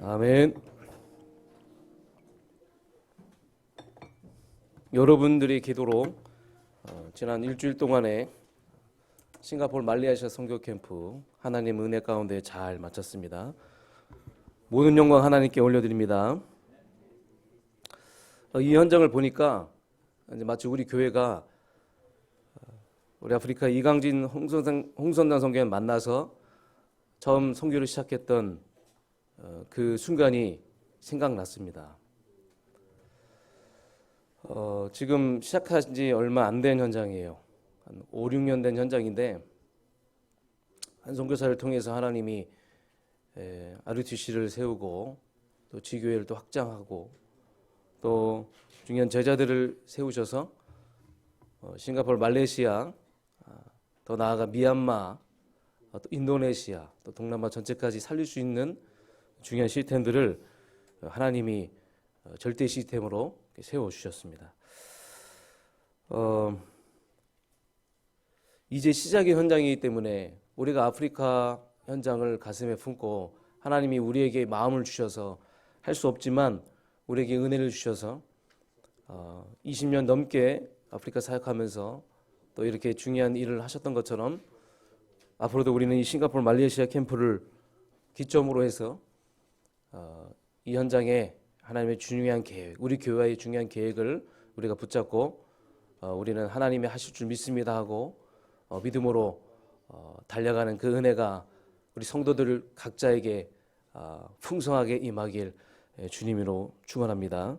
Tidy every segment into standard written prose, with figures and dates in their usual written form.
아멘. 여러분들의 기도로 지난 일주일 동안에 싱가포르 말레이시아 선교 캠프 하나님 은혜 가운데 잘 마쳤습니다. 모든 영광 하나님께 올려드립니다. 이 현장을 보니까 이제 마치 우리 교회가 우리 아프리카 이강진 홍선당 선교회 만나서 처음 선교를 시작했던 그 순간이 생각났습니다. 지금 시작한 지 얼마 안 된 현장이에요. 한 5, 6년 된 현장인데 한 선교사를 통해서 하나님이 RUTC를 세우고 또 지교회를 또 확장하고 또 중요한 제자들을 세우셔서 싱가포르, 말레이시아, 더 나아가 미얀마, 또 인도네시아, 또 동남아 전체까지 살릴 수 있는 중요한 시스템들을 하나님이 절대 시스템으로 세워주셨습니다. 이제 시작의 현장이기 때문에 우리가 아프리카 현장을 가슴에 품고 하나님이 우리에게 마음을 주셔서 할 수 없지만 우리에게 은혜를 주셔서 20년 넘게 아프리카 사역하면서 또 이렇게 중요한 일을 하셨던 것처럼 앞으로도 우리는 이 싱가포르 말레이시아 캠프를 기점으로 해서 이 현장에 하나님의 중요한 계획, 우리 교회의 중요한 계획을 우리가 붙잡고 우리는 하나님이 하실 줄 믿습니다 하고 믿음으로 달려가는 그 은혜가 우리 성도들 각자에게 풍성하게 임하길 주님으로 축원합니다.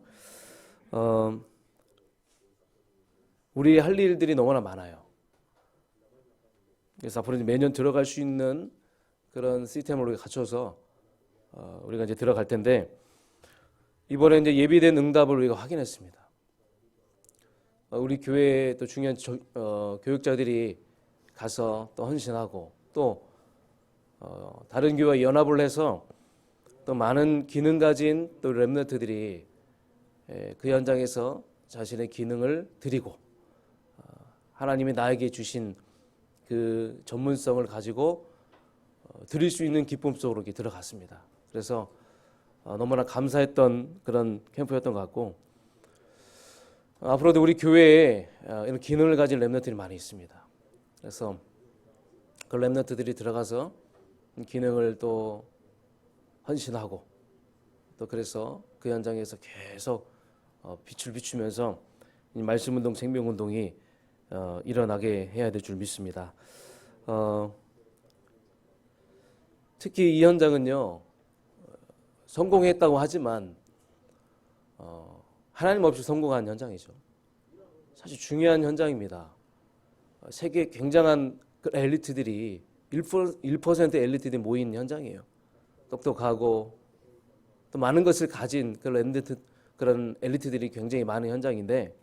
우리 할 일들이 너무나 많아요. 그래서 앞으로 매년 들어갈 수 있는 그런 시스템을 우리가 갖춰서 우리가 이제 들어갈 텐데 이번에 이제 예비된 응답을 우리가 확인했습니다. 우리 교회에 또 중요한 교육자들이 가서 또 헌신하고 또 다른 교회와 연합을 해서 또 많은 기능 가진 또 렘넌트들이 그 현장에서 자신의 기능을 드리고 하나님이 나에게 주신 그 전문성을 가지고 드릴 수 있는 기쁨 속으로 이렇게 들어갔습니다. 그래서 너무나 감사했던 그런 캠프였던 것 같고 앞으로도 우리 교회에 이런 기능을 가진 렘넌트들이 많이 있습니다. 그래서 그 렘넌트들이 들어가서 기능을 또 헌신하고 또 그래서 그 현장에서 계속 빛을 비추면서 이 말씀운동, 생명운동이 일어나게 해야 될 줄 믿습니다. 특히 이 현장은요 성공했다고 하지만 하나님 없이 성공한 현장이죠. 사실 중요한 현장입니다. 세계 굉장한 그 엘리트들이 1% 엘리트들이 모인 현장이에요. 똑똑하고 또 많은 것을 가진 그런 엘리트들이 굉장히 많은 현장인데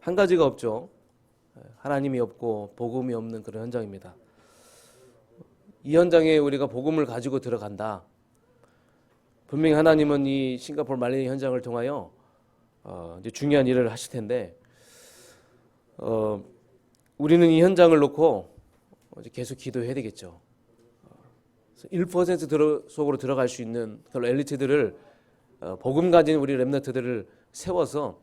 한 가지가 없죠. 하나님이 없고 복음이 없는 그런 현장입니다. 이 현장에 우리가 복음을 가지고 들어간다. 분명히 하나님은 이 싱가포르 말레이시아 현장을 통하여 이제 중요한 일을 하실 텐데 우리는 이 현장을 놓고 이제 계속 기도해야 되겠죠. 1% 속으로 들어갈 수 있는 그런 엘리트들을 복음 가진 우리 렘넌트들을 세워서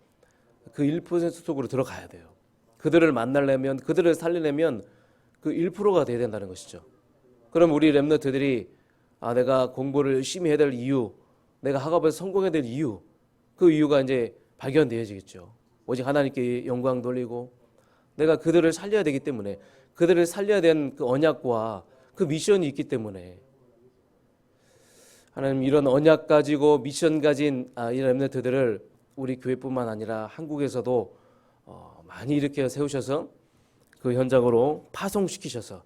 그 1% 속으로 들어가야 돼요. 그들을 만나려면 그들을 살리려면 그 1%가 돼야 된다는 것이죠. 그럼 우리 렘넌트들이 내가 공부를 열심히 해야 될 이유, 내가 학업에서 성공해야 될 이유, 그 이유가 이제 발견되어지겠죠. 오직 하나님께 영광 돌리고 내가 그들을 살려야 되기 때문에 그들을 살려야 되는 그 언약과 그 미션이 있기 때문에 하나님 이런 언약 가지고 미션 가진 이 렘넌트들을 우리 교회뿐만 아니라 한국에서도 많이 이렇게 세우셔서 그 현장으로 파송시키셔서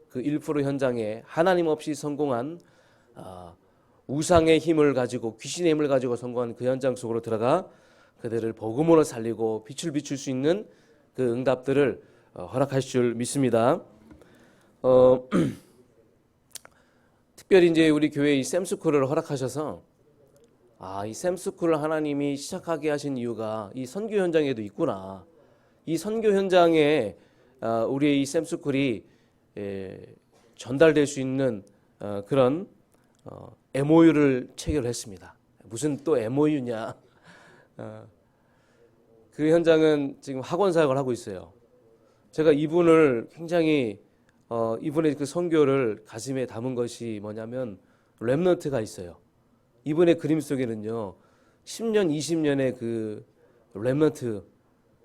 그 1% 현장에 하나님 없이 성공한 우상의 힘을 가지고 귀신의 힘을 가지고 성공한 그 현장 속으로 들어가 그들을 복음으로 살리고 빛을 비출 수 있는 그 응답들을 허락하실 줄 믿습니다. 특별히 이제 우리 교회에 이 샘스쿨을 허락하셔서 이 샘스쿨을 하나님이 시작하게 하신 이유가 이 선교 현장에도 있구나. 이 선교 현장에 우리의 이 샘스쿨이 전달될 수 있는 그런 MOU를 체결했습니다. 무슨 또 MOU냐? 그 현장은 지금 학원 사역을 하고 있어요. 제가 이분을 굉장히 이분의 그 선교를 가슴에 담은 것이 뭐냐면 렘넌트가 있어요. 이분의 그림 속에는요 10년, 20년의 그 렘넌트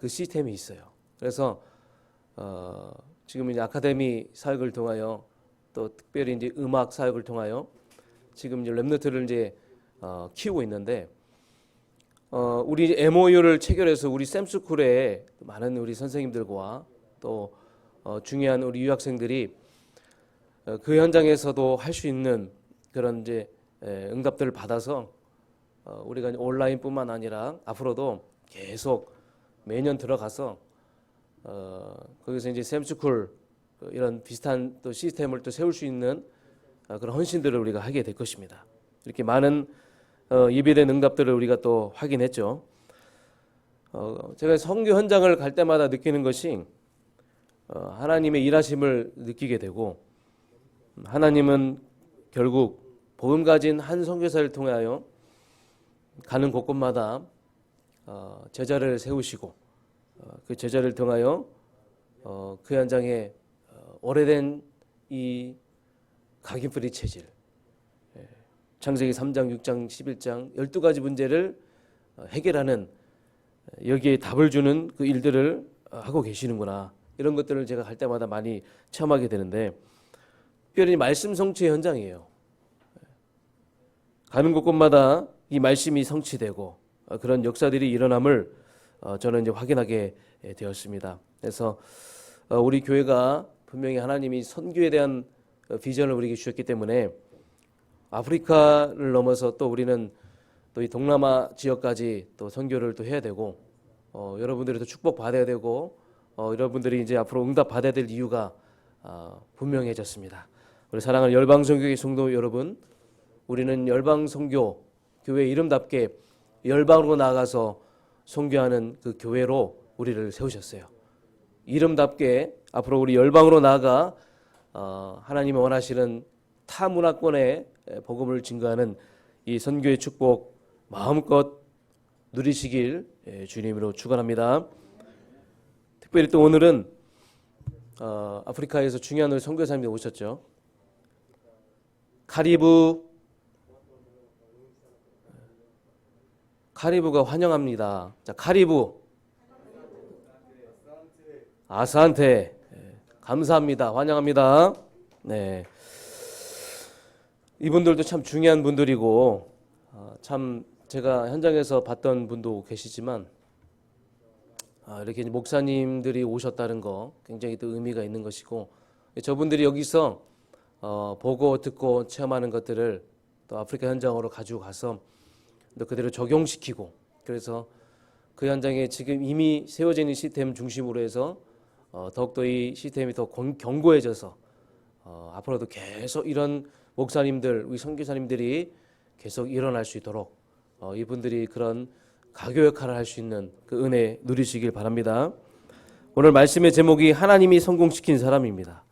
그 시스템이 있어요. 그래서 지금 이제 아카데미 사역을 통하여 또 특별히 이제 음악 사역을 통하여 지금 이제 렘넌트를 이제 키우고 있는데 우리 MOU를 체결해서 우리 샘스쿨에 많은 우리 선생님들과 또 중요한 우리 유학생들이 그 현장에서도 할 수 있는 그런 이제 응답들을 받아서 우리가 온라인뿐만 아니라 앞으로도 계속 매년 들어가서 거기서 이제 샘스쿨 이런 비슷한 또 시스템을 또 세울 수 있는 그런 헌신들을 우리가 하게 될 것입니다. 이렇게 많은 예배된 응답들을 우리가 또 확인했죠. 제가 선교 현장을 갈 때마다 느끼는 것이 하나님의 일하심을 느끼게 되고 하나님은 결국 복음 가진 한 선교사를 통하여 가는 곳곳마다 제자를 세우시고 그 제자를 통하여 그 현장에 오래된 이 각인뿌리 체질 창세기 3장, 6장, 11장 12가지 문제를 해결하는 여기에 답을 주는 그 일들을 하고 계시는구나. 이런 것들을 제가 갈 때마다 많이 체험하게 되는데 특별히 말씀 성취의 현장이에요. 가는 곳곳마다 이 말씀이 성취되고 그런 역사들이 일어남을 저는 이제 확인하게 되었습니다. 그래서 우리 교회가 분명히 하나님이 선교에 대한 비전을 우리에게 주셨기 때문에 아프리카를 넘어서 또 우리는 또 이 동남아 지역까지 또 선교를 또 해야 되고 여러분들이 또 축복 받아야 되고 여러분들이 이제 앞으로 응답 받아야 될 이유가 분명해졌습니다. 우리 사랑하는 열방선교회 성도 여러분, 우리는 열방선교 교회 이름답게 열방으로 나아가서 선교하는 그 교회로 우리를 세우셨어요. 이름답게 앞으로 우리 열방으로 나아가 하나님이 원하시는 타 문화권의 복음을 증거하는 이 선교의 축복 마음껏 누리시길 주님으로 축원합니다. 특별히 또 오늘은 아프리카에서 중요한 우리 선교사님들 오셨죠. 카리브가 환영합니다. 자, 카리브 아사한테 감사합니다. 환영합니다. 네. 이분들도 참 중요한 분들이고 참 제가 현장에서 봤던 분도 계시지만 이렇게 목사님들이 오셨다는 거 굉장히 또 의미가 있는 것이고 저분들이 여기서 보고 듣고 체험하는 것들을 또 아프리카 현장으로 가지고 가서 또 그대로 적용시키고 그래서 그 현장에 지금 이미 세워져 있는 시스템 중심으로 해서 더욱더 이 시스템이 더 견고해져서 앞으로도 계속 이런 목사님들, 우리 선교사님들이 계속 일어날 수 있도록 이분들이 그런 가교 역할을 할 수 있는 그 은혜 누리시길 바랍니다. 오늘 말씀의 제목이 하나님이 성공시킨 사람입니다.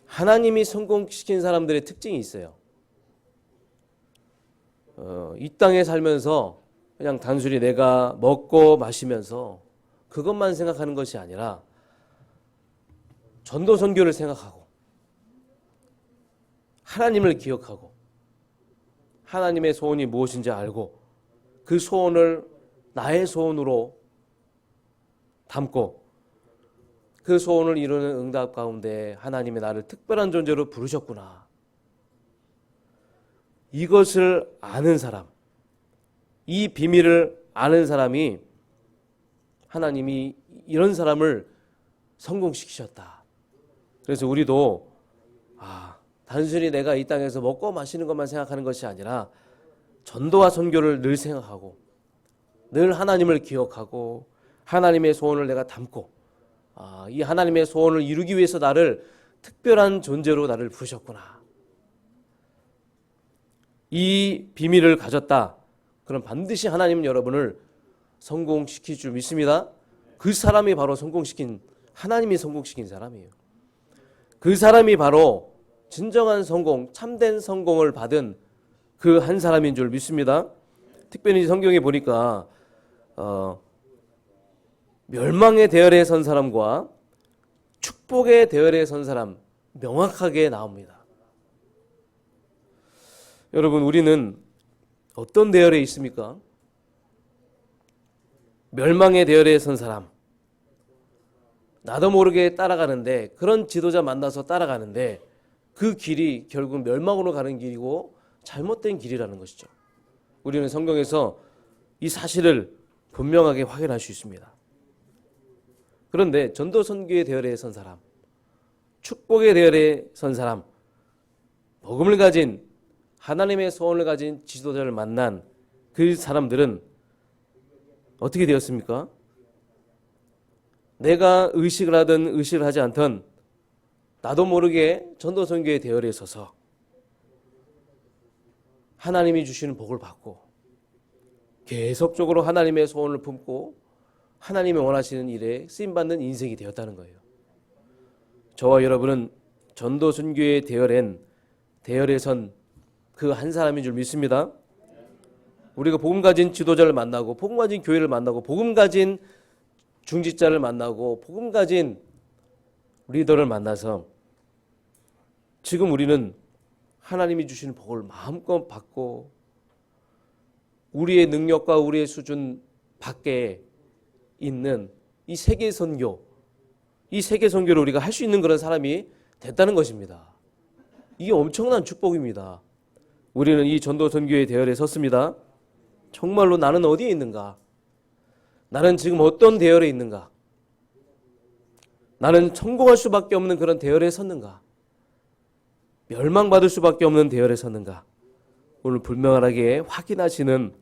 하나님이 성공시킨 사람들의 특징이 있어요. 이 땅에 살면서 그냥 단순히 내가 먹고 마시면서 그것만 생각하는 것이 아니라 전도 선교를 생각하고 하나님을 기억하고 하나님의 소원이 무엇인지 알고 그 소원을 나의 소원으로 담고 그 소원을 이루는 응답 가운데 하나님이 나를 특별한 존재로 부르셨구나. 이것을 아는 사람, 이 비밀을 아는 사람이 하나님이 이런 사람을 성공시키셨다. 그래서 우리도 단순히 내가 이 땅에서 먹고 마시는 것만 생각하는 것이 아니라 전도와 선교를 늘 생각하고 늘 하나님을 기억하고 하나님의 소원을 내가 담고 이 하나님의 소원을 이루기 위해서 나를 특별한 존재로 나를 부르셨구나. 이 비밀을 가졌다. 그럼 반드시 하나님은 여러분을 성공시킬 줄 믿습니다. 그 사람이 바로 하나님이 성공시킨 사람이에요. 그 사람이 바로 진정한 성공, 참된 성공을 받은 그 한 사람인 줄 믿습니다. 특별히 성경에 보니까 멸망의 대열에 선 사람과 축복의 대열에 선 사람 명확하게 나옵니다. 여러분, 우리는 어떤 대열에 있습니까? 멸망의 대열에 선 사람, 나도 모르게 따라가는데, 그런 지도자 만나서 따라가는데 그 길이 결국 멸망으로 가는 길이고 잘못된 길이라는 것이죠. 우리는 성경에서 이 사실을 분명하게 확인할 수 있습니다. 그런데 전도선교의 대열에 선 사람, 축복의 대열에 선 사람, 복음을 가진, 하나님의 소원을 가진 지도자를 만난 그 사람들은 어떻게 되었습니까? 내가 의식을 하든 의식을 하지 않든 나도 모르게 전도선교의 대열에 서서 하나님이 주시는 복을 받고 계속적으로 하나님의 소원을 품고 하나님이 원하시는 일에 쓰임받는 인생이 되었다는 거예요. 저와 여러분은 전도선교의 대열에 선 그 한 사람인 줄 믿습니다. 우리가 복음 가진 지도자를 만나고 복음 가진 교회를 만나고 복음 가진 중직자를 만나고 복음 가진 리더를 만나서 지금 우리는 하나님이 주시는 복을 마음껏 받고 우리의 능력과 우리의 수준 밖에 있는 이 세계 선교, 이 세계 선교를 우리가 할 수 있는 그런 사람이 됐다는 것입니다. 이게 엄청난 축복입니다. 우리는 이 전도 선교의 대열에 섰습니다. 정말로 나는 어디에 있는가? 나는 지금 어떤 대열에 있는가? 나는 성공할 수밖에 없는 그런 대열에 섰는가? 멸망받을 수밖에 없는 대열에 섰는가? 오늘 분명하게 확인하시는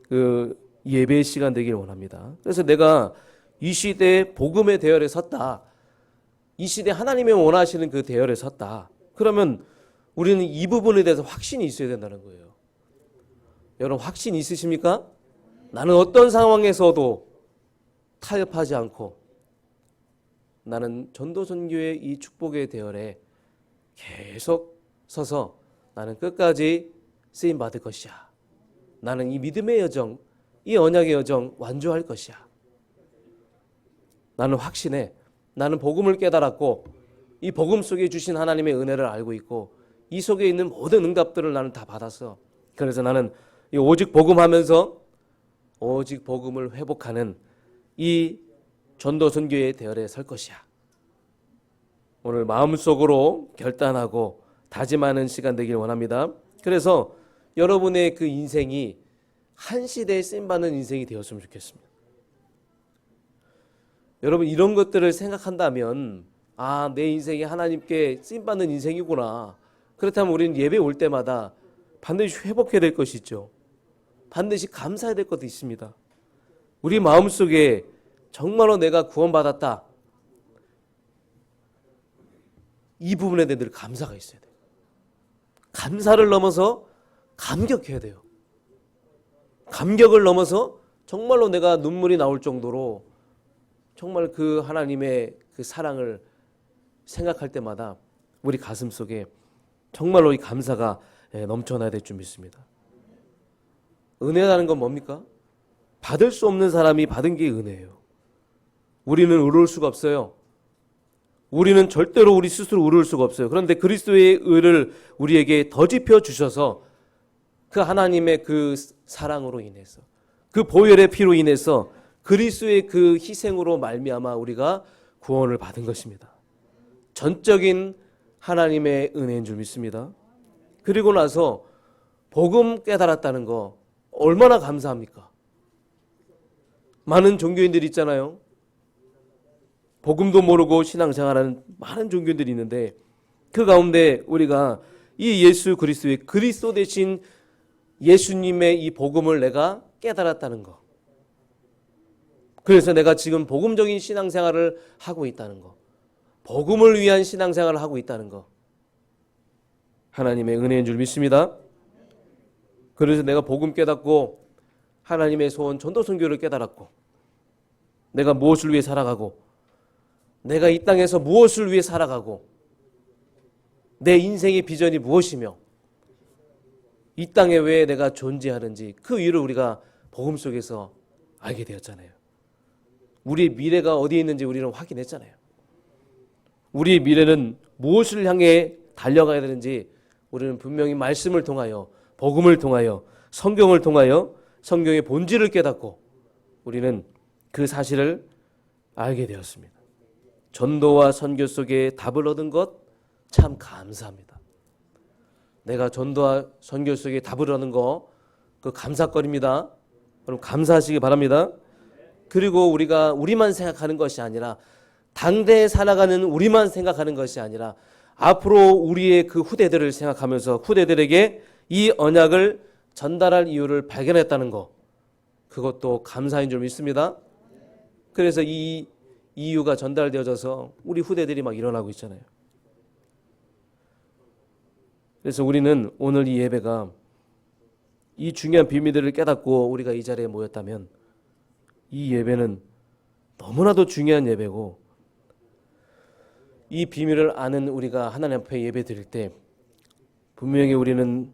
그 예배의 시간 되길 원합니다. 그래서 내가 이 시대에 복음의 대열에 섰다. 이 시대에 하나님이 원하시는 그 대열에 섰다. 그러면 우리는 이 부분에 대해서 확신이 있어야 된다는 거예요. 여러분, 확신 있으십니까? 나는 어떤 상황에서도 타협하지 않고 나는 전도선교의 이 축복의 대열에 계속 서서 나는 끝까지 쓰임받을 것이야. 나는 이 믿음의 여정, 이 언약의 여정 완주할 것이야. 나는 확신해. 나는 복음을 깨달았고 이 복음 속에 주신 하나님의 은혜를 알고 있고 이 속에 있는 모든 응답들을 나는 다 받았어. 그래서 나는 이 오직 복음하면서 오직 복음을 회복하는 이 전도선교의 대열에 설 것이야. 오늘 마음속으로 결단하고 다짐하는 시간 되길 원합니다. 그래서 여러분의 그 인생이 한 시대에 쓰임받는 인생이 되었으면 좋겠습니다. 여러분, 이런 것들을 생각한다면 내 인생이 하나님께 쓰임받는 인생이구나. 그렇다면 우리는 예배 올 때마다 반드시 회복해야 될 것이 있죠. 반드시 감사해야 될 것도 있습니다. 우리 마음속에 정말로 내가 구원받았다. 이 부분에 대해 늘 감사가 있어야 돼요. 감사를 넘어서 감격해야 돼요. 감격을 넘어서 정말로 내가 눈물이 나올 정도로 정말 그 하나님의 그 사랑을 생각할 때마다 우리 가슴 속에 정말로 이 감사가 넘쳐나야 될 줄 믿습니다. 은혜라는 건 뭡니까? 받을 수 없는 사람이 받은 게 은혜예요. 우리는 의로울 수가 없어요. 우리는 절대로 우리 스스로 의로울 수가 없어요. 그런데 그리스도의 의를 우리에게 더집혀 주셔서 그 하나님의 그 사랑으로 인해서 그 보혈의 피로 인해서 그리스도의 그 희생으로 말미암아 우리가 구원을 받은 것입니다. 전적인 하나님의 은혜인 줄 믿습니다. 그리고 나서 복음 깨달았다는 거 얼마나 감사합니까? 많은 종교인들이 있잖아요. 복음도 모르고 신앙생활하는 많은 종교인들이 있는데 그 가운데 우리가 이 예수 그리스도의 그리스도 대신 예수님의 이 복음을 내가 깨달았다는 거. 그래서 내가 지금 복음적인 신앙생활을 하고 있다는 거. 복음을 위한 신앙생활을 하고 있다는 거. 하나님의 은혜인 줄 믿습니다. 그래서 내가 복음 깨닫고 하나님의 소원 전도선교를 깨달았고 내가 무엇을 위해 살아가고 내가 이 땅에서 무엇을 위해 살아가고 내 인생의 비전이 무엇이며 이 땅에 왜 내가 존재하는지 그 이유를 우리가 복음 속에서 알게 되었잖아요. 우리의 미래가 어디에 있는지 우리는 확인했잖아요. 우리의 미래는 무엇을 향해 달려가야 되는지 우리는 분명히 말씀을 통하여, 복음을 통하여, 성경을 통하여 성경의 본질을 깨닫고 우리는 그 사실을 알게 되었습니다. 전도와 선교 속에 답을 얻은 것 참 감사합니다. 내가 전도와 선교 속에 답을 얻는 거 그 감사거리입니다. 여러분 감사하시기 바랍니다. 그리고 우리가 우리만 생각하는 것이 아니라 당대에 살아가는 우리만 생각하는 것이 아니라 앞으로 우리의 그 후대들을 생각하면서 후대들에게 이 언약을 전달할 이유를 발견했다는 것, 그것도 감사인 줄 믿습니다. 그래서 이 이유가 전달되어져서 우리 후대들이 막 일어나고 있잖아요. 그래서 우리는 오늘 이 예배가 이 중요한 비밀들을 깨닫고 우리가 이 자리에 모였다면 이 예배는 너무나도 중요한 예배고, 이 비밀을 아는 우리가 하나님 앞에 예배 드릴 때 분명히 우리는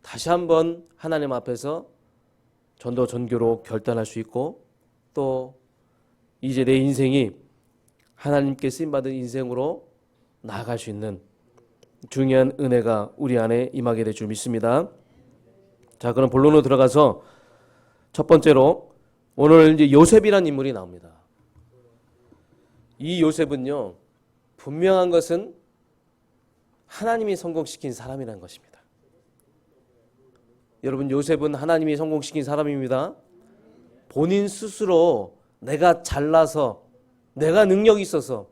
다시 한번 하나님 앞에서 전도 전교로 결단할 수 있고, 또 이제 내 인생이 하나님께 쓰임받은 인생으로 나아갈 수 있는 중요한 은혜가 우리 안에 임하게 될 줄 믿습니다. 자, 그럼 본론으로 들어가서 첫 번째로 오늘 이제 요셉이라는 인물이 나옵니다. 이 요셉은요, 분명한 것은 하나님이 성공시킨 사람이라는 것입니다. 여러분, 요셉은 하나님이 성공시킨 사람입니다. 본인 스스로 내가 잘나서, 내가 능력이 있어서,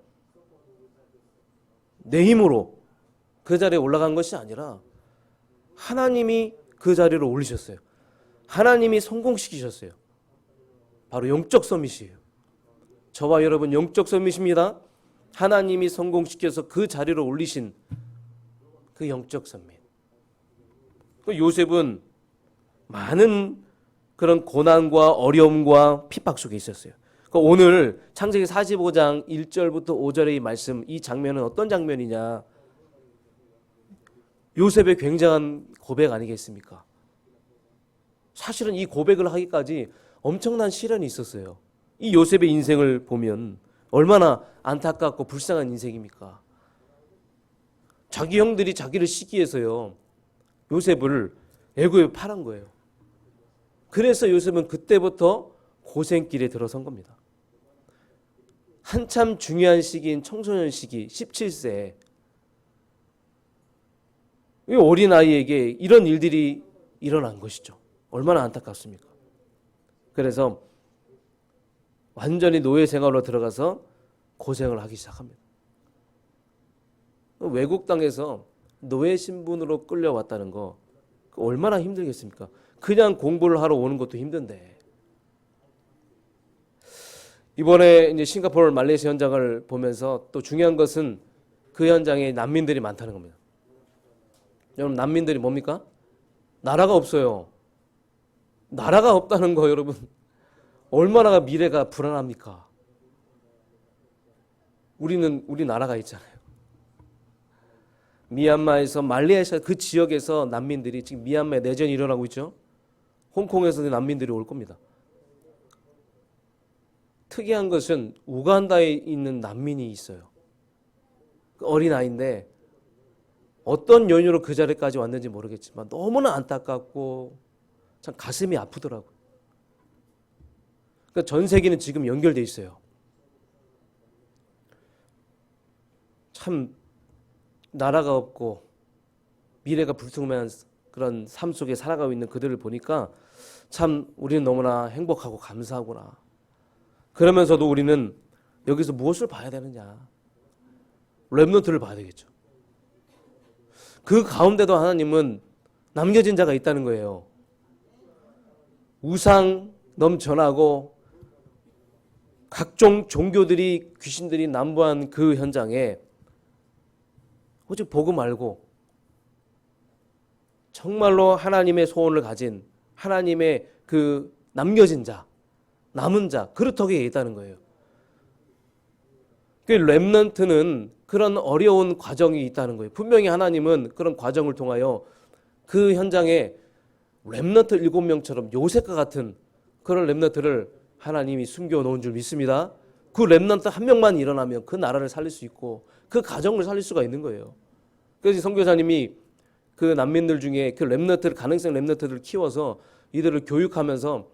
내 힘으로 그 자리에 올라간 것이 아니라 하나님이 그 자리로 올리셨어요. 하나님이 성공시키셨어요. 바로 영적 서밋이에요. 저와 여러분 영적 서밋입니다. 하나님이 성공시켜서 그 자리로 올리신 그 영적 서밋. 요셉은 많은 그런 고난과 어려움과 핍박 속에 있었어요. 오늘 창세기 45장 1절부터 5절의 이 말씀, 이 장면은 어떤 장면이냐? 요셉의 굉장한 고백 아니겠습니까? 사실은 이 고백을 하기까지 엄청난 시련이 있었어요. 이 요셉의 인생을 보면 얼마나 안타깝고 불쌍한 인생입니까? 자기 형들이 자기를 시기해서요, 요셉을 애굽에 팔은 거예요. 그래서 요셉은 그때부터 고생길에 들어선 겁니다. 한참 중요한 시기인 청소년 시기, 17세. 이 어린아이에게 이런 일들이 일어난 것이죠. 얼마나 안타깝습니까? 그래서 완전히 노예 생활로 들어가서 고생을 하기 시작합니다. 외국 땅에서 노예 신분으로 끌려왔다는 거 얼마나 힘들겠습니까? 그냥 공부를 하러 오는 것도 힘든데. 이번에 이제 싱가포르 말레이시아 현장을 보면서 또 중요한 것은 그 현장에 난민들이 많다는 겁니다. 여러분, 난민들이 뭡니까? 나라가 없어요. 나라가 없다는 거 여러분 얼마나 미래가 불안합니까? 우리 나라가 있잖아요. 미얀마에서 말레이시아 그 지역에서 난민들이 지금 미얀마에 내전이 일어나고 있죠. 홍콩에서도 난민들이 올 겁니다. 특이한 것은 우간다에 있는 난민이 있어요. 어린아이인데 어떤 연유로 그 자리까지 왔는지 모르겠지만 너무나 안타깝고 참 가슴이 아프더라고요. 그러니까 전 세계는 지금 연결돼 있어요. 참 나라가 없고 미래가 불투명한 그런 삶 속에 살아가고 있는 그들을 보니까 참 우리는 너무나 행복하고 감사하구나. 그러면서도 우리는 여기서 무엇을 봐야 되느냐? 렘넌트를 봐야 되겠죠. 그 가운데도 하나님은 남겨진 자가 있다는 거예요. 우상 넘쳐나고 각종 종교들이, 귀신들이 난무한 그 현장에 오직 복음 알고 정말로 하나님의 소원을 가진 하나님의 그 남겨진 자, 남은 자, 그루터기에 있다는 거예요. 그 렘넌트는 그런 어려운 과정이 있다는 거예요. 분명히 하나님은 그런 과정을 통하여 그 현장에 렘넌트 7명처럼 요셉과 같은 그런 렘넌트를 하나님이 숨겨놓은 줄 믿습니다. 그 렘넌트 한 명만 일어나면 그 나라를 살릴 수 있고 그 가정을 살릴 수가 있는 거예요. 그래서 선교사님이 그 난민들 중에 그 렘넌트를, 가능성 렘넌트들을 키워서 이들을 교육하면서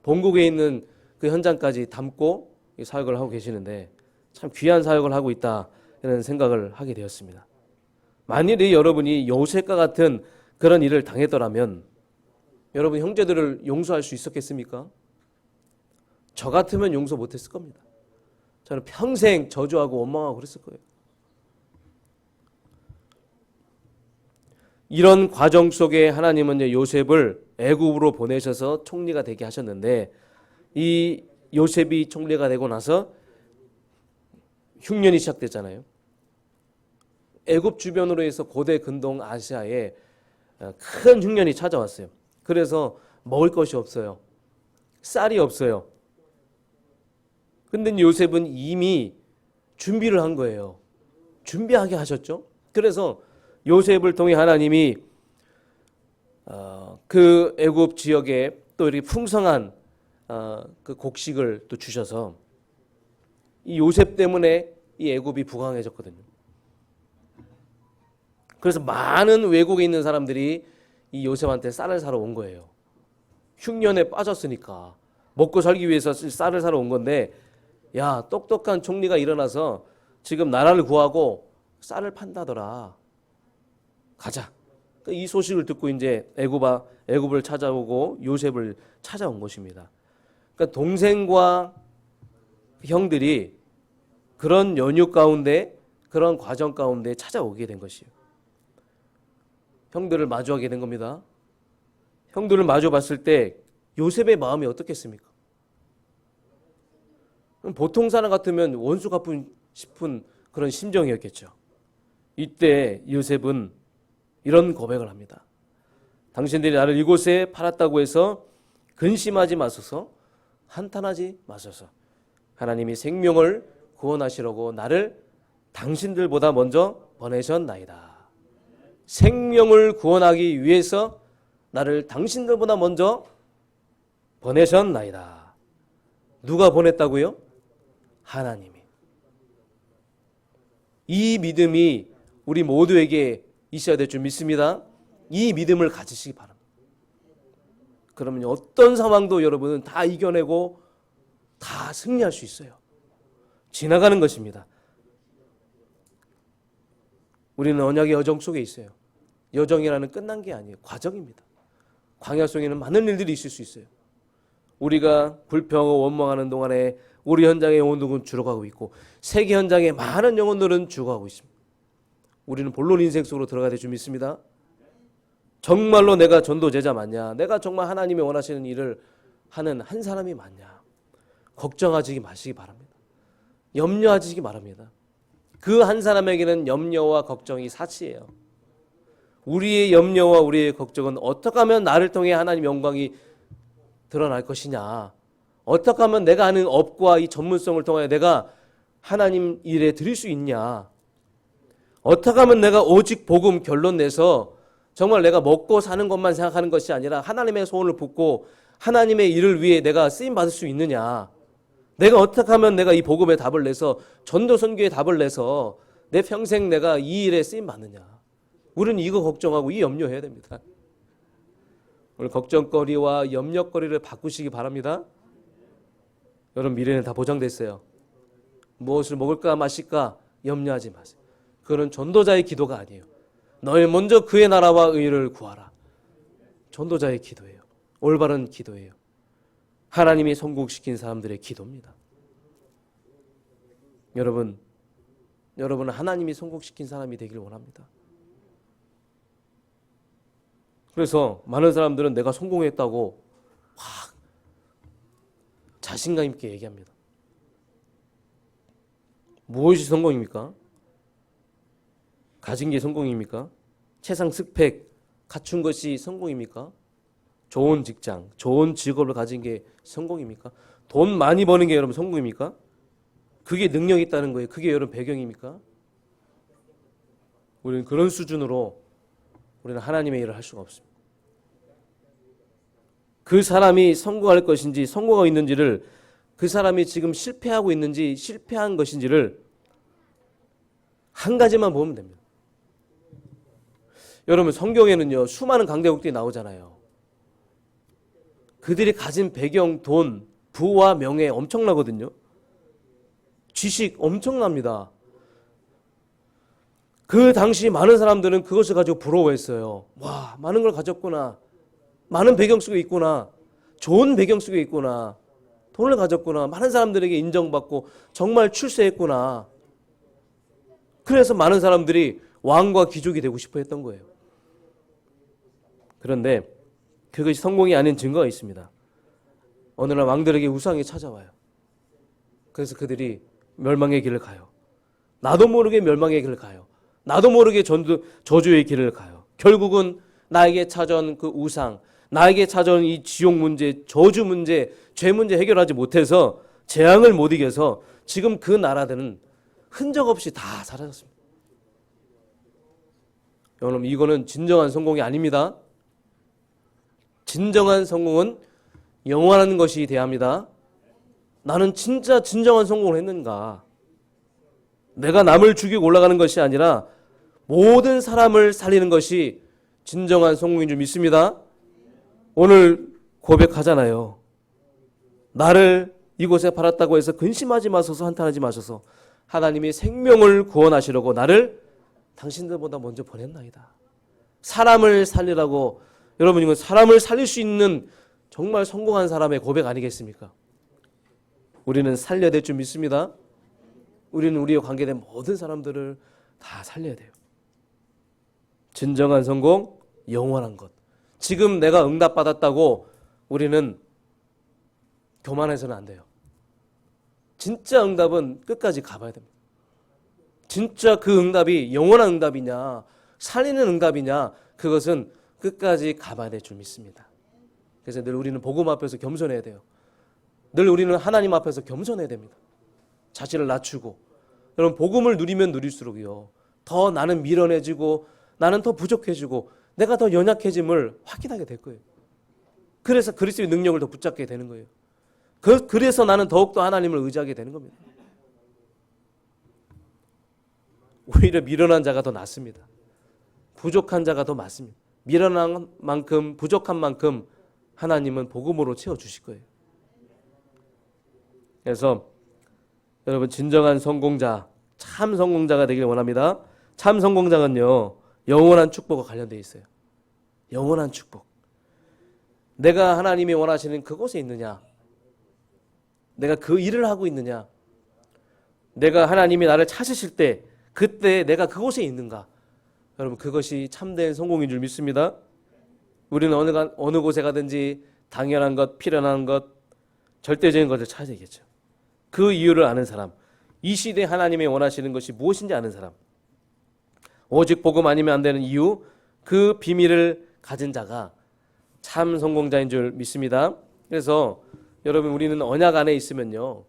본국에 있는 그 현장까지 담고 사역을 하고 계시는데 참 귀한 사역을 하고 있다 이런 생각을 하게 되었습니다. 만일에 여러분이 요셉과 같은 그런 일을 당했더라면 여러분 형제들을 용서할 수 있었겠습니까? 저 같으면 용서 못했을 겁니다. 저는 평생 저주하고 원망하고 그랬을 거예요. 이런 과정 속에 하나님은 요셉을 애굽으로 보내셔서 총리가 되게 하셨는데 이 요셉이 총리가 되고 나서 흉년이 시작됐잖아요. 애굽 주변으로 해서 고대 근동 아시아에 큰 흉년이 찾아왔어요. 그래서 먹을 것이 없어요. 쌀이 없어요. 근데 요셉은 이미 준비를 한 거예요. 준비하게 하셨죠. 그래서 요셉을 통해 하나님이 그 애굽 지역에 또 이렇게 풍성한 그 곡식을 또 주셔서 이 요셉 때문에 이 애굽이 부강해졌거든요. 그래서 많은 외국에 있는 사람들이 이 요셉한테 쌀을 사러 온 거예요. 흉년에 빠졌으니까 먹고 살기 위해서 쌀을 사러 온 건데, 야, 똑똑한 총리가 일어나서 지금 나라를 구하고 쌀을 판다더라. 가자. 이 소식을 듣고 이제 애굽을 찾아오고 요셉을 찾아온 것입니다. 그러니까 동생과 형들이 그런 연유 가운데, 그런 과정 가운데 찾아오게 된 것이에요. 형들을 마주하게 된 겁니다. 형들을 마주 봤을 때 요셉의 마음이 어떻겠습니까? 보통 사람 같으면 원수 갚고 싶은 그런 심정이었겠죠. 이때 요셉은 이런 고백을 합니다. 당신들이 나를 이곳에 팔았다고 해서 근심하지 마소서, 한탄하지 마소서. 하나님이 생명을 구원하시려고 나를 당신들보다 먼저 보내셨나이다. 생명을 구원하기 위해서 나를 당신들보다 먼저 보내셨나이다. 누가 보냈다고요? 하나님이. 이 믿음이 우리 모두에게 있어야 될 줄 믿습니다. 이 믿음을 가지시기 바랍니다. 그러면 어떤 상황도 여러분은 다 이겨내고 다 승리할 수 있어요. 지나가는 것입니다. 우리는 언약의 여정 속에 있어요. 여정이라는 끝난 게 아니에요. 과정입니다. 광야 속에는 많은 일들이 있을 수 있어요. 우리가 불평하고 원망하는 동안에 우리 현장의 영혼들은 죽어가고 있고 세계 현장에 많은 영혼들은 죽어가고 있습니다. 우리는 본론 인생 속으로 들어가야 될 줄 믿습니다. 정말로 내가 전도제자 맞냐? 내가 정말 하나님이 원하시는 일을 하는 한 사람이 맞냐? 걱정하지 마시기 바랍니다. 염려하시기 바랍니다. 그 한 사람에게는 염려와 걱정이 사치예요. 우리의 염려와 우리의 걱정은 어떻게 하면 나를 통해 하나님의 영광이 드러날 것이냐, 어떻게 하면 내가 하는 업과 이 전문성을 통해 내가 하나님 일에 드릴 수 있냐, 어떻게 하면 내가 오직 복음 결론 내서 정말 내가 먹고 사는 것만 생각하는 것이 아니라 하나님의 소원을 품고 하나님의 일을 위해 내가 쓰임 받을 수 있느냐, 내가 어떻게 하면 내가 이 복음의 답을 내서 전도 선교의 답을 내서 내 평생 내가 이 일에 쓰임 받느냐. 우리는 이거 걱정하고 이 염려해야 됩니다. 오늘 걱정거리와 염려거리를 바꾸시기 바랍니다. 여러분 미래는 다 보장됐어요. 무엇을 먹을까 마실까 염려하지 마세요. 그건 전도자의 기도가 아니에요. 너희 먼저 그의 나라와 의를 구하라. 전도자의 기도예요. 올바른 기도예요. 하나님이 성공시킨 사람들의 기도입니다. 여러분은 하나님이 성공시킨 사람이 되길 원합니다. 그래서 많은 사람들은 내가 성공했다고 확 자신감 있게 얘기합니다. 무엇이 성공입니까? 가진 게 성공입니까? 최상 스펙 갖춘 것이 성공입니까? 좋은 직장, 좋은 직업을 가진 게 성공입니까? 돈 많이 버는 게 여러분 성공입니까? 그게 능력이 있다는 거예요. 그게 여러분 배경입니까? 우리는 그런 수준으로 우리는 하나님의 일을 할 수가 없습니다. 그 사람이 성공할 것인지 성공하고 있는지를, 그 사람이 지금 실패하고 있는지 실패한 것인지를 한 가지만 보면 됩니다. 여러분, 성경에는요 수많은 강대국들이 나오잖아요. 그들이 가진 배경, 돈, 부와 명예 엄청나거든요. 지식 엄청납니다. 그 당시 많은 사람들은 그것을 가지고 부러워했어요. 와, 많은 걸 가졌구나. 많은 배경 속에 있구나. 좋은 배경 속에 있구나. 돈을 가졌구나. 많은 사람들에게 인정받고 정말 출세했구나. 그래서 많은 사람들이 왕과 귀족이 되고 싶어 했던 거예요. 그런데 그것이 성공이 아닌 증거가 있습니다. 어느 날 왕들에게 우상이 찾아와요. 그래서 그들이 멸망의 길을 가요. 나도 모르게 멸망의 길을 가요. 나도 모르게 저주의 길을 가요. 결국은 나에게 찾아온 그 우상, 나에게 찾아온 이 지옥 문제, 저주 문제, 죄 문제 해결하지 못해서, 재앙을 못 이겨서 지금 그 나라들은 흔적 없이 다 사라졌습니다. 여러분, 이거는 진정한 성공이 아닙니다. 진정한 성공은 영원한 것이 돼야 합니다. 나는 진짜 진정한 성공을 했는가? 내가 남을 죽이고 올라가는 것이 아니라 모든 사람을 살리는 것이 진정한 성공인 줄 믿습니다. 오늘 고백하잖아요. 나를 이곳에 팔았다고 해서 근심하지 마소서, 한탄하지 마소서. 하나님이 생명을 구원하시려고 나를 당신들보다 먼저 보냈나이다. 사람을 살리라고. 여러분, 이건 사람을 살릴 수 있는 정말 성공한 사람의 고백 아니겠습니까? 우리는 살려야 될 줄 믿습니다. 우리는 우리와 관계된 모든 사람들을 다 살려야 돼요. 진정한 성공, 영원한 것. 지금 내가 응답받았다고 우리는 교만해서는 안 돼요. 진짜 응답은 끝까지 가봐야 됩니다. 진짜 그 응답이 영원한 응답이냐, 살리는 응답이냐, 그것은 끝까지 가봐야 될 줄 믿습니다. 그래서 늘 우리는 복음 앞에서 겸손해야 돼요. 늘 우리는 하나님 앞에서 겸손해야 됩니다. 자신을 낮추고. 여러분, 복음을 누리면 누릴수록요, 더 나는 미련해지고 나는 더 부족해지고 내가 더 연약해짐을 확인하게 될 거예요. 그래서 그리스도의 능력을 더 붙잡게 되는 거예요. 그래서 나는 더욱더 하나님을 의지하게 되는 겁니다. 오히려 미련한 자가 더 낫습니다. 부족한 자가 더 맞습니다. 미련한 만큼, 부족한 만큼 하나님은 복음으로 채워주실 거예요. 그래서 여러분, 진정한 성공자, 참 성공자가 되길 원합니다. 참 성공자는요, 영원한 축복과 관련되어 있어요. 영원한 축복. 내가 하나님이 원하시는 그곳에 있느냐? 내가 그 일을 하고 있느냐? 내가 하나님이 나를 찾으실 때 그때 내가 그곳에 있는가? 여러분, 그것이 참된 성공인 줄 믿습니다. 우리는 어느 곳에 가든지 당연한 것, 필연한 것, 절대적인 것을 찾아야겠죠. 그 이유를 아는 사람, 이 시대에 하나님이 원하시는 것이 무엇인지 아는 사람, 오직 복음 아니면 안 되는 이유, 그 비밀을 가진 자가 참 성공자인 줄 믿습니다. 그래서 여러분, 우리는 언약 안에 있으면요,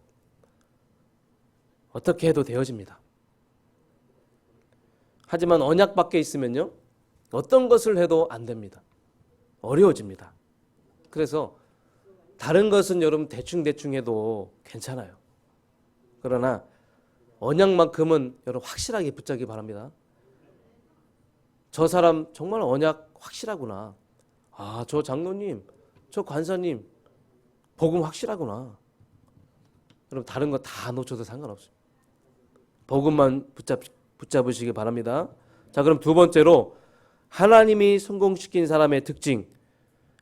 어떻게 해도 되어집니다. 하지만 언약 밖에 있으면요, 어떤 것을 해도 안 됩니다. 어려워집니다. 그래서 다른 것은 여러분 대충 해도 괜찮아요. 그러나 언약만큼은 여러분 확실하게 붙잡기 바랍니다. 저 사람 정말 언약 확실하구나. 아, 저 장로님, 저 관사님 복음 확실하구나. 여러분, 다른 거 다 놓쳐도 상관없습니다. 복음만 붙잡으시기 바랍니다. 자, 그럼 두 번째로 하나님이 성공시킨 사람의 특징,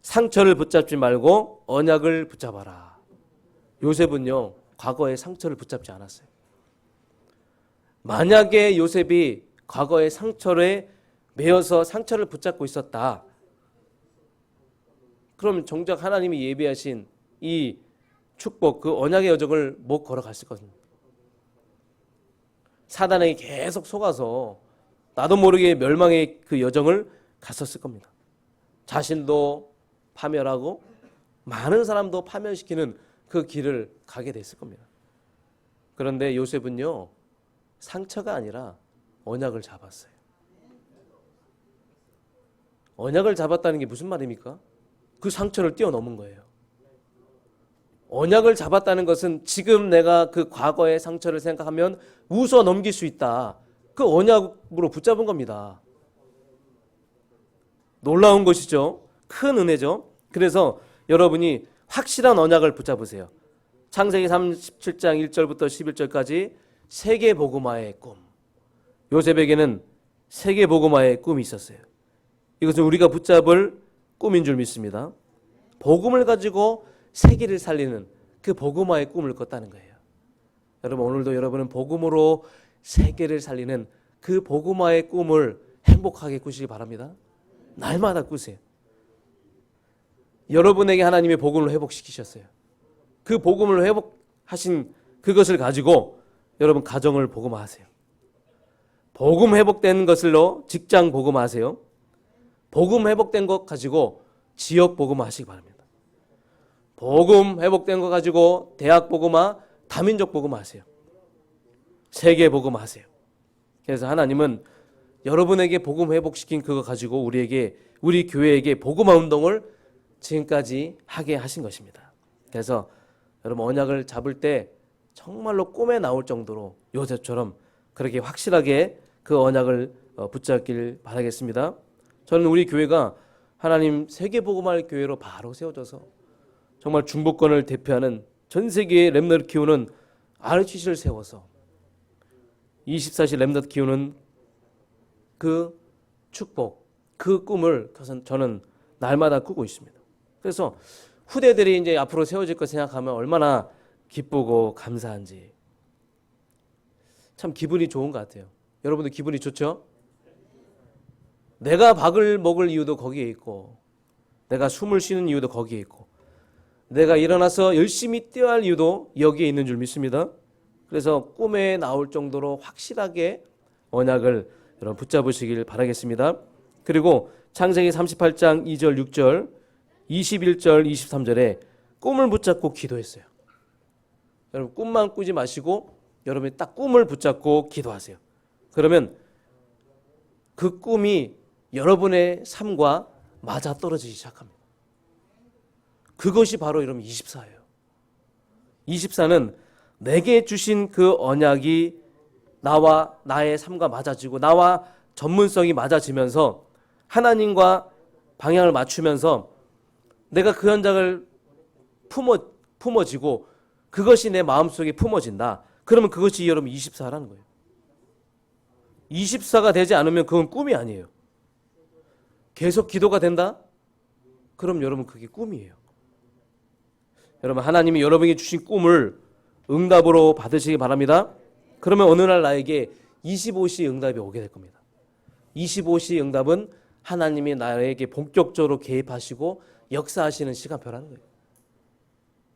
상처를 붙잡지 말고 언약을 붙잡아라. 요셉은요, 과거의 상처를 붙잡지 않았어요. 만약에 요셉이 과거의 상처에 매여서 상처를 붙잡고 있었다, 그럼 정작 하나님이 예비하신 이 축복, 그 언약의 여정을 못 걸어갔을 겁니다. 사단에게 계속 속아서 나도 모르게 멸망의 그 여정을 갔었을 겁니다. 자신도 파멸하고 많은 사람도 파멸시키는 그 길을 가게 됐을 겁니다. 그런데 요셉은요, 상처가 아니라 언약을 잡았어요. 언약을 잡았다는 게 무슨 말입니까? 그 상처를 뛰어넘은 거예요. 언약을 잡았다는 것은 지금 내가 그 과거의 상처를 생각하면 웃어 넘길 수 있다. 그 언약으로 붙잡은 겁니다. 놀라운 것이죠. 큰 은혜죠. 그래서 여러분이 확실한 언약을 붙잡으세요. 창세기 37장 1절부터 11절까지 세계 복음화의 꿈. 요셉에게는 세계 복음화의 꿈이 있었어요. 이것은 우리가 붙잡을 꿈인 줄 믿습니다. 복음을 가지고 세계를 살리는 그 복음화의 꿈을 꿨다는 거예요. 여러분, 오늘도 여러분은 복음으로 세계를 살리는 그 복음화의 꿈을 행복하게 꾸시기 바랍니다. 날마다 꾸세요. 여러분에게 하나님의 복음을 회복시키셨어요. 그 복음을 회복하신 그것을 가지고 여러분 가정을 복음화하세요. 복음 회복된 것을로 직장 복음화하세요. 복음 회복된 것 가지고 지역 복음화하시기 바랍니다. 복음 회복된 것 가지고 대학 복음화, 다민족 복음화하세요. 세계 복음화하세요. 그래서 하나님은 여러분에게 복음 회복시킨 그거 가지고 우리 교회에게 복음화 운동을 지금까지 하게 하신 것입니다. 그래서 여러분 언약을 잡을 때 정말로 꿈에 나올 정도로 요셉처럼 그렇게 확실하게 그 언약을 붙잡길 바라겠습니다. 저는 우리 교회가 하나님 세계복음화 교회로 바로 세워져서 정말 중보권을 대표하는 전 세계의 렘넌트 키우는 RCC를 세워서 24시 렘넌트 키우는 그 축복, 그 꿈을 저는 날마다 꾸고 있습니다. 그래서 후대들이 이제 앞으로 세워질 것 생각하면 얼마나 기쁘고 감사한지 참 기분이 좋은 것 같아요. 여러분도 기분이 좋죠? 내가 밥을 먹을 이유도 거기에 있고 내가 숨을 쉬는 이유도 거기에 있고 내가 일어나서 열심히 뛰어야 할 이유도 여기에 있는 줄 믿습니다. 그래서 꿈에 나올 정도로 확실하게 언약을 여러분 붙잡으시길 바라겠습니다. 그리고 창세기 38장 2절 6절 21절 23절에 꿈을 붙잡고 기도했어요. 여러분 꿈만 꾸지 마시고 여러분이 딱 꿈을 붙잡고 기도하세요. 그러면 그 꿈이 여러분의 삶과 맞아 떨어지기 시작합니다. 그것이 바로 여러분 24예요. 24는 내게 주신 그 언약이 나와 나의 삶과 맞아지고 나와 전문성이 맞아지면서 하나님과 방향을 맞추면서 내가 그 현장을 품어지고 그것이 내 마음속에 품어진다. 그러면 그것이 여러분 24라는 거예요. 24가 되지 않으면 그건 꿈이 아니에요. 계속 기도가 된다? 그럼 여러분 그게 꿈이에요. 여러분 하나님이 여러분에게 주신 꿈을 응답으로 받으시기 바랍니다. 그러면 어느 날 나에게 25시 응답이 오게 될 겁니다. 25시 응답은 하나님이 나에게 본격적으로 개입하시고 역사하시는 시간표라는 거예요.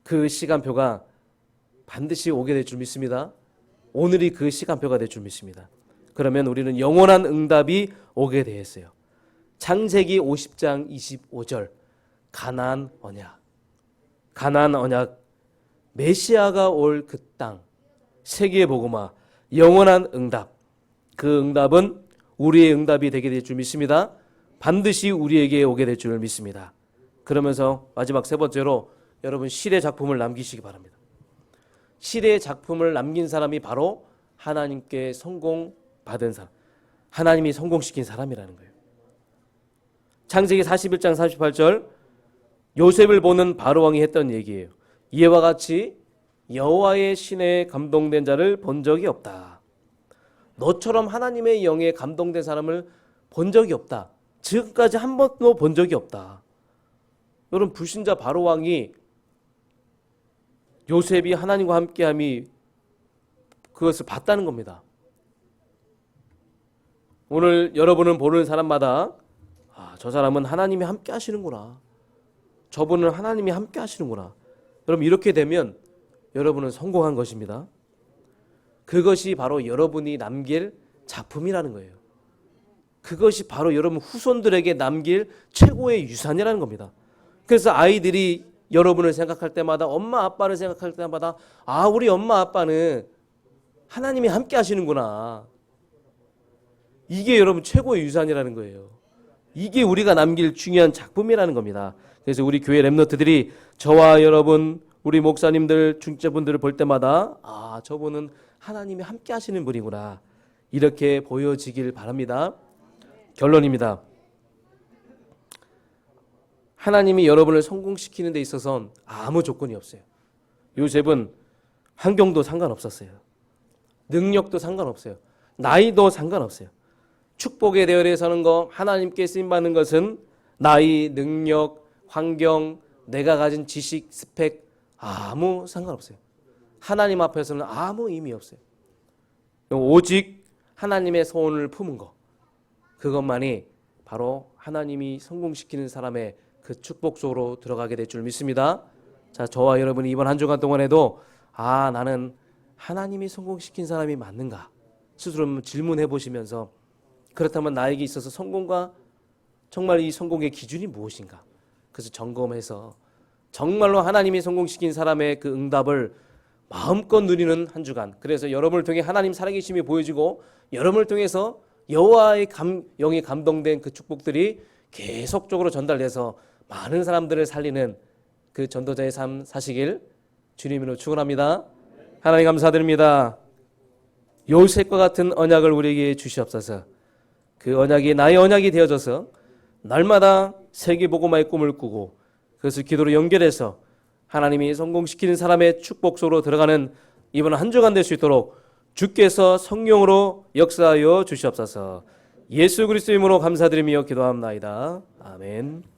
그 시간표가 반드시 오게 될 줄 믿습니다. 오늘이 그 시간표가 될 줄 믿습니다. 그러면 우리는 영원한 응답이 오게 되었어요. 창세기 50장 25절 가나안 언약. 가나안 언약, 메시아가 올 그 땅, 세계의 복음화, 영원한 응답. 그 응답은 우리의 응답이 되게 될 줄 믿습니다. 반드시 우리에게 오게 될 줄 믿습니다. 그러면서 마지막 세 번째로 여러분 실의 작품을 남기시기 바랍니다. 실의 작품을 남긴 사람이 바로 하나님께 성공받은 사람, 하나님이 성공시킨 사람이라는 거예요. 창세기 41장 38절 요셉을 보는 바로왕이 했던 얘기예요. 이와 같이 여호와의 신에 감동된 자를 본 적이 없다. 너처럼 하나님의 영에 감동된 사람을 본 적이 없다. 지금까지 한 번도 본 적이 없다. 여러분 불신자 바로왕이 요셉이 하나님과 함께함이 그것을 봤다는 겁니다. 오늘 여러분을 보는 사람마다 저 사람은 하나님이 함께 하시는구나. 저분은 하나님이 함께 하시는구나. 여러분 이렇게 되면 여러분은 성공한 것입니다. 그것이 바로 여러분이 남길 작품이라는 거예요. 그것이 바로 여러분 후손들에게 남길 최고의 유산이라는 겁니다. 그래서 아이들이 여러분을 생각할 때마다 엄마 아빠를 생각할 때마다 우리 엄마 아빠는 하나님이 함께 하시는구나. 이게 여러분 최고의 유산이라는 거예요. 이게 우리가 남길 중요한 작품이라는 겁니다. 그래서 우리 교회 렘넌트들이 저와 여러분, 우리 목사님들, 중직자분들을 볼 때마다 아, 저분은 하나님이 함께 하시는 분이구나, 이렇게 보여지길 바랍니다. 결론입니다. 하나님이 여러분을 성공시키는 데 있어서는 아무 조건이 없어요. 요셉은 환경도 상관없었어요. 능력도 상관없어요. 나이도 상관없어요. 축복의 대열에 서는 거, 하나님께 쓰임받는 것은 나이, 능력, 환경, 내가 가진 지식, 스펙 아무 상관없어요. 하나님 앞에서는 아무 의미 없어요. 오직 하나님의 소원을 품은 것, 그것만이 바로 하나님이 성공시키는 사람의 그 축복 속으로 들어가게 될 줄 믿습니다. 자, 저와 여러분이 이번 한 주간 동안에도 아, 나는 하나님이 성공시킨 사람이 맞는가 스스로 질문해 보시면서, 그렇다면 나에게 있어서 성공과 정말 이 성공의 기준이 무엇인가, 그래서 점검해서 정말로 하나님이 성공시킨 사람의 그 응답을 마음껏 누리는 한 주간, 그래서 여러분을 통해 하나님 살아계심이 보여지고 여러분을 통해서 여호와의 영이 감동된 그 축복들이 계속적으로 전달돼서 많은 사람들을 살리는 그 전도자의 삶 사시길 주님으로 축원합니다. 하나님 감사드립니다. 요셉과 같은 언약을 우리에게 주시옵소서. 그 언약이 나의 언약이 되어져서 날마다 세계복음화의 꿈을 꾸고 그것을 기도로 연결해서 하나님이 성공시키는 사람의 축복 속으로 들어가는 이번 한 주간 될 수 있도록 주께서 성령으로 역사하여 주시옵소서. 예수 그리스도 이름으로 감사드리며 기도합나이다. 아멘.